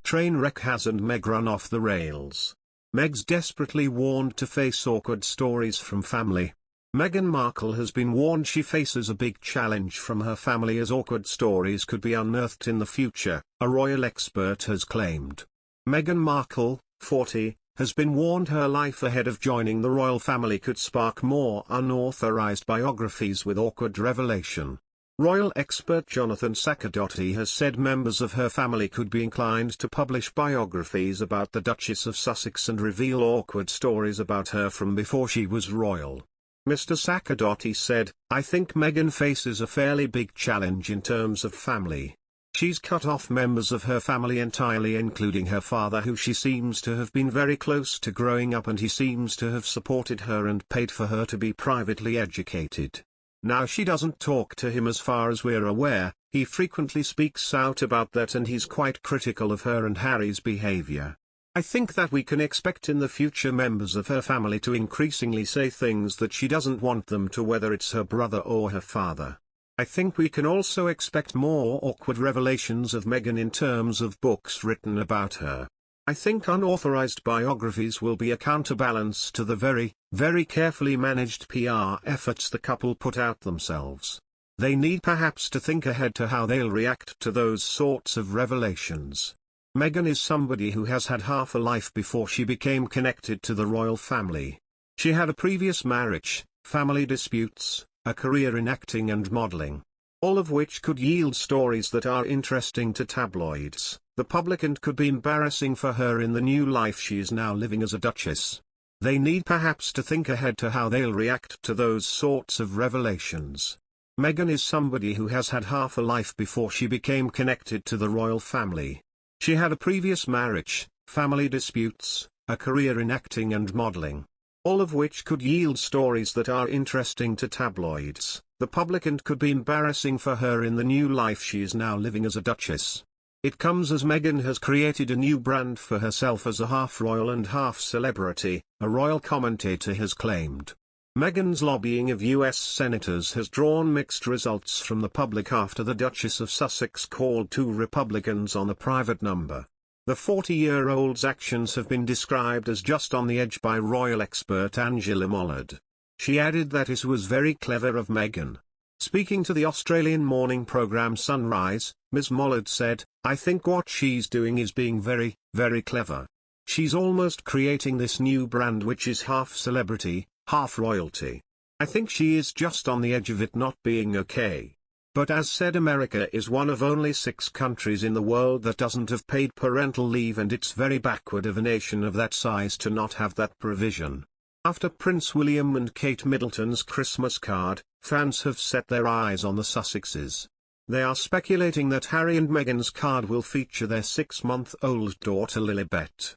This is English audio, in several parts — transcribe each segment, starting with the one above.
train wreck HAZ&MEG run off the rails. Meg's desperately warned to face awkward stories from family. Meghan Markle has been warned she faces a big challenge from her family as awkward stories could be unearthed in the future, a royal expert has claimed. Meghan Markle, 40, has been warned her life ahead of joining the royal family could spark more unauthorized biographies with awkward revelation. Royal expert Jonathan Sacerdoti has said members of her family could be inclined to publish biographies about the Duchess of Sussex and reveal awkward stories about her from before she was royal. Mr. Sacerdoti said, "I think Meghan faces a fairly big challenge in terms of family. She's cut off members of her family entirely, including her father, who she seems to have been very close to growing up, and he seems to have supported her and paid for her to be privately educated. Now she doesn't talk to him as far as we're aware, he frequently speaks out about that and he's quite critical of her and Harry's behavior. I think that we can expect in the future members of her family to increasingly say things that she doesn't want them to, whether it's her brother or her father. I think we can also expect more awkward revelations of Meghan in terms of books written about her. I think unauthorized biographies will be a counterbalance to the very, very carefully managed PR efforts the couple put out themselves. They need perhaps to think ahead to how they'll react to those sorts of revelations. Meghan is somebody who has had half a life before she became connected to the royal family. She had a previous marriage, family disputes, a career in acting and modeling. All of which could yield stories that are interesting to tabloids, the public, and could be embarrassing for her in the new life she is now living as a duchess. They need perhaps to think ahead to how they'll react to those sorts of revelations. Meghan is somebody who has had half a life before she became connected to the royal family. She had a previous marriage, family disputes, a career in acting and modeling. All of which could yield stories that are interesting to tabloids, the public, and could be embarrassing for her in the new life she is now living as a duchess. It comes as Meghan has created a new brand for herself as a half-royal and half-celebrity, a royal commentator has claimed. Meghan's lobbying of US senators has drawn mixed results from the public after the Duchess of Sussex called 2 Republicans on a private number. The 40-year-old's actions have been described as just on the edge by royal expert Angela Mollard. She added that it was very clever of Meghan. Speaking to the Australian morning programme Sunrise, Ms. Mollard said, "I think what she's doing is being very, very clever. She's almost creating this new brand which is half celebrity, half royalty. I think she is just on the edge of it not being okay." But as said, America is one of only 6 countries in the world that doesn't have paid parental leave, and it's very backward of a nation of that size to not have that provision. After Prince William and Kate Middleton's Christmas card, fans have set their eyes on the Sussexes. They are speculating that Harry and Meghan's card will feature their 6-month-old daughter Lilibet.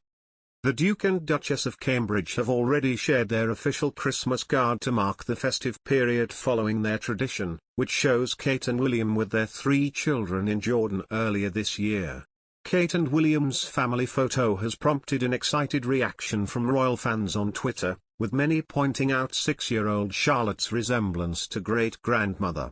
The Duke and Duchess of Cambridge have already shared their official Christmas card to mark the festive period following their tradition, which shows Kate and William with their 3 children in Jordan earlier this year. Kate and William's family photo has prompted an excited reaction from royal fans on Twitter, with many pointing out 6-year-old Charlotte's resemblance to great-grandmother